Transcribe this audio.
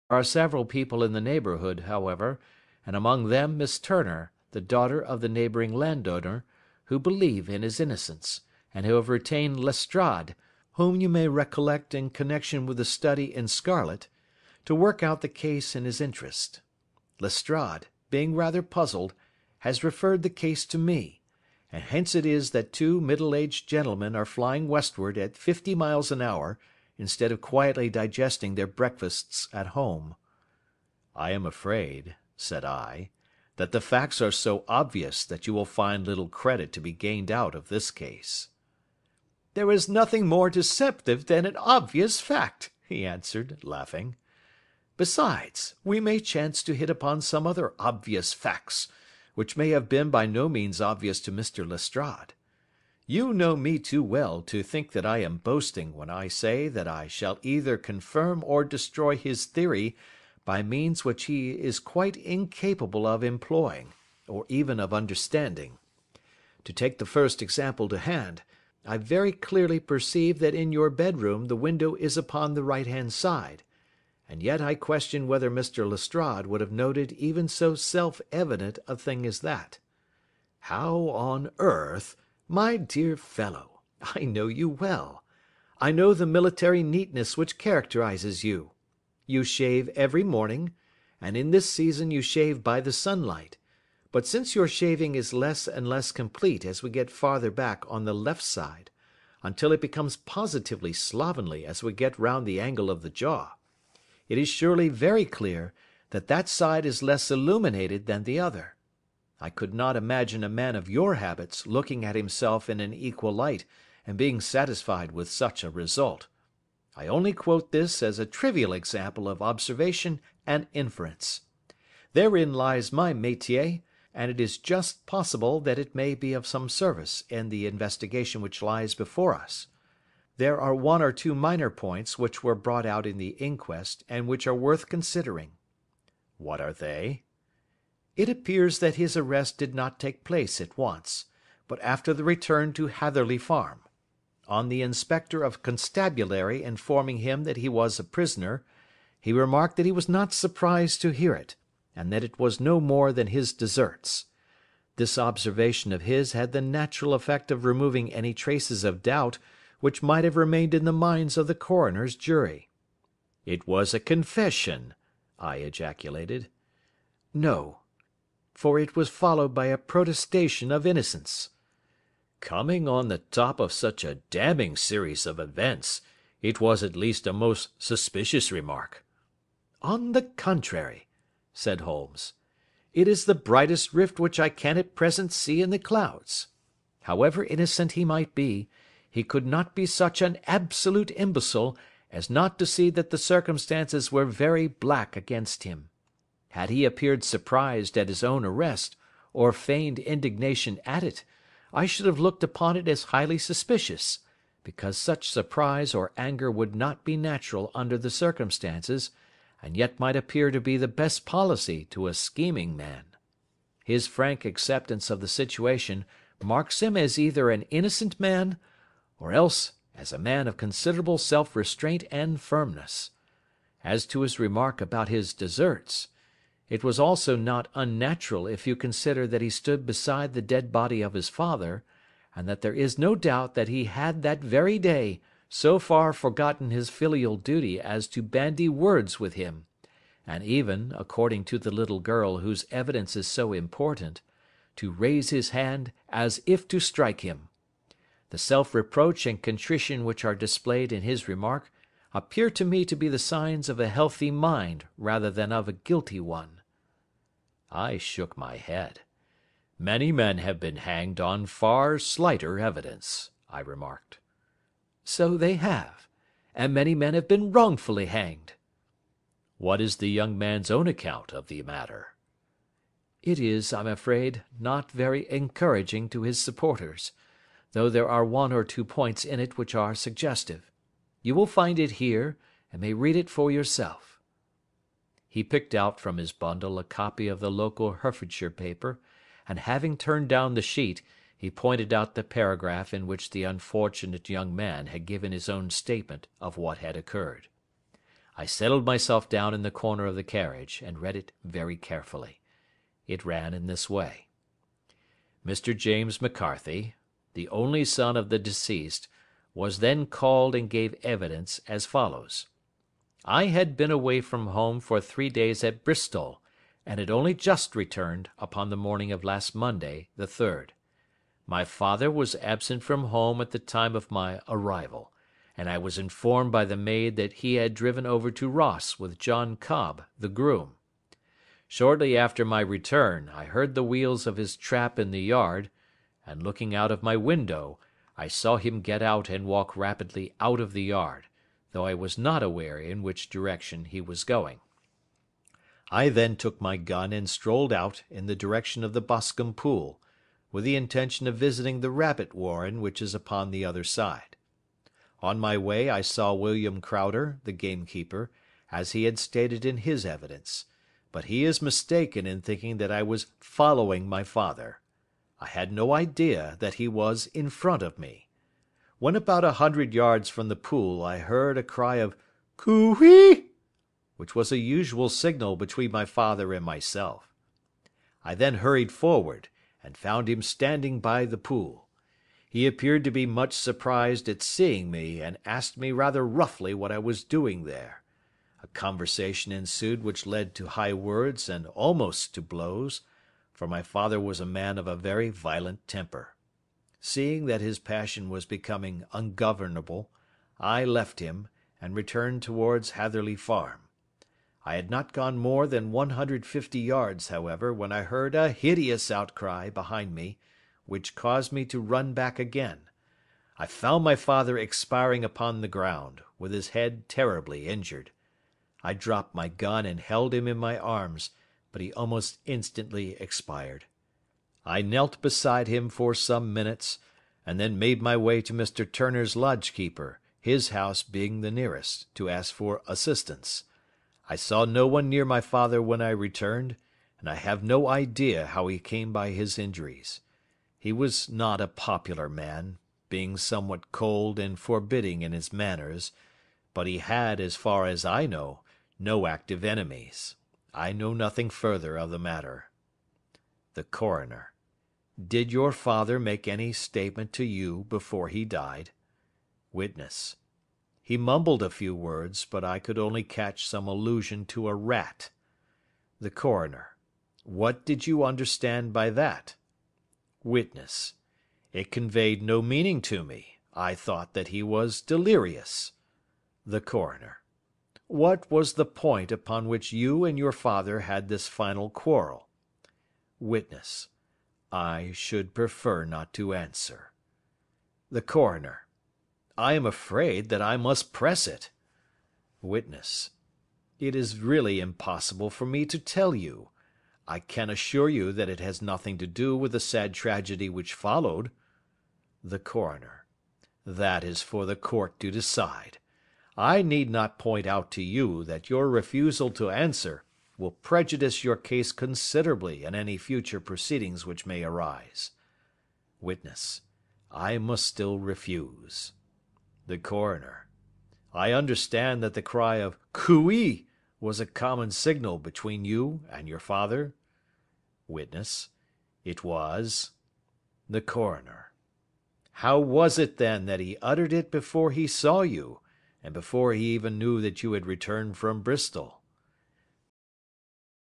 are several people in the neighbourhood, however, and among them Miss Turner, the daughter of the neighbouring landowner, who believe in his innocence, and who have retained Lestrade, whom you may recollect in connection with the study in Scarlet, to work out the case in his interest. Lestrade, being rather puzzled, has referred the case to me, and hence it is that two middle-aged gentlemen are flying westward at 50 miles an hour, instead of quietly digesting their breakfasts at home. I am afraid, said I, that the facts are so obvious that you will find little credit to be gained out of this case. There is nothing more deceptive than an obvious fact, he answered, laughing. Besides, we may chance to hit upon some other obvious facts, which may have been by no means obvious to Mr. Lestrade. You know me too well to think that I am boasting when I say that I shall either confirm or destroy his theory by means which he is quite incapable of employing, or even of understanding. To take the first example to hand, I very clearly perceive that in your bedroom the window is upon the right-hand side, and yet I question whether Mr. Lestrade would have noted even so self-evident a thing as that. How on earth— My dear fellow, I know you well. I know the military neatness which characterizes you. You shave every morning, and in this season you shave by the sunlight, but since your shaving is less and less complete as we get farther back on the left side, until it becomes positively slovenly as we get round the angle of the jaw, it is surely very clear that that side is less illuminated than the other. I could not imagine a man of your habits looking at himself in an equal light and being satisfied with such a result. I only quote this as a trivial example of observation and inference. Therein lies my métier, and it is just possible that it may be of some service in the investigation which lies before us. There are one or two minor points which were brought out in the inquest and which are worth considering. What are they? It appears that his arrest did not take place at once, but after the return to Hatherley Farm. On the inspector of constabulary informing him that he was a prisoner, he remarked that he was not surprised to hear it, and that it was no more than his deserts. This observation of his had the natural effect of removing any traces of doubt which might have remained in the minds of the coroner's jury. "It was a confession," I ejaculated. "No, for it was followed by a protestation of innocence." "Coming on the top of such a damning series of events, it was at least a most suspicious remark." "On the contrary," said Holmes, "it is the brightest rift which I can at present see in the clouds. However innocent he might be, he could not be such an absolute imbecile as not to see that the circumstances were very black against him. Had he appeared surprised at his own arrest, or feigned indignation at it, I should have looked upon it as highly suspicious, because such surprise or anger would not be natural under the circumstances, and yet might appear to be the best policy to a scheming man. His frank acceptance of the situation marks him as either an innocent man, or else as a man of considerable self-restraint and firmness. As to his remark about his deserts, it was also not unnatural if you consider that he stood beside the dead body of his father, and that there is no doubt that he had that very day so far forgotten his filial duty as to bandy words with him, and even, according to the little girl whose evidence is so important, to raise his hand as if to strike him. The self-reproach and contrition which are displayed in his remark appear to me to be the signs of a healthy mind rather than of a guilty one." I shook my head. "Many men have been hanged on far slighter evidence," I remarked. "So they have, and many men have been wrongfully hanged." "What is the young man's own account of the matter?" "It is, I'm afraid, not very encouraging to his supporters, though there are one or two points in it which are suggestive. You will find it here, and may read it for yourself." He picked out from his bundle a copy of the local Herefordshire paper, and having turned down the sheet, he pointed out the paragraph in which the unfortunate young man had given his own statement of what had occurred. I settled myself down in the corner of the carriage, and read it very carefully. It ran in this way: Mr. James McCarthy, the only son of the deceased, was then called and gave evidence as follows: I had been away from home for 3 days at Bristol, and had only just returned upon the morning of last Monday, the 3rd. My father was absent from home at the time of my arrival, and I was informed by the maid that he had driven over to Ross with John Cobb, the groom. Shortly after my return, I heard the wheels of his trap in the yard, and looking out of my window, I saw him get out and walk rapidly out of the yard, though I was not aware in which direction he was going. I then took my gun and strolled out in the direction of the Boscombe Pool, with the intention of visiting the rabbit warren which is upon the other side. On my way I saw William Crowder, the gamekeeper, as he had stated in his evidence, but he is mistaken in thinking that I was following my father. I had no idea that he was in front of me. When about 100 yards from the pool I heard a cry of "Coo-ee!" which was a usual signal between my father and myself. I then hurried forward, and found him standing by the pool. He appeared to be much surprised at seeing me, and asked me rather roughly what I was doing there. A conversation ensued which led to high words and almost to blows, for my father was a man of a very violent temper. Seeing that his passion was becoming ungovernable, I left him, and returned towards Hatherley Farm. I had not gone more than 150 yards, however, when I heard a hideous outcry behind me, which caused me to run back again. I found my father expiring upon the ground, with his head terribly injured. I dropped my gun and held him in my arms, but he almost instantly expired. I knelt beside him for some minutes, and then made my way to Mr. Turner's lodge-keeper, his house being the nearest, to ask for assistance. I saw no one near my father when I returned, and I have no idea how he came by his injuries. He was not a popular man, being somewhat cold and forbidding in his manners, but he had, as far as I know, no active enemies. I know nothing further of the matter. The Coroner: Did your father make any statement to you before he died? Witness: He mumbled a few words, but I could only catch some allusion to a rat. The Coroner: What did you understand by that? Witness: It conveyed no meaning to me. I thought that he was delirious. The Coroner: What was the point upon which you and your father had this final quarrel? Witness: I should prefer not to answer. The Coroner: I am afraid that I must press it. Witness: It is really impossible for me to tell you. I can assure you that it has nothing to do with the sad tragedy which followed. The Coroner: That is for the court to decide. I need not point out to you that your refusal to answer will prejudice your case considerably in any future proceedings which may arise. Witness: I must still refuse. The Coroner: I understand that the cry of "Coo-ee!" was a common signal between you and your father? Witness: It was. The Coroner: How was it, then, that he uttered it before he saw you, and before he even knew that you had returned from Bristol?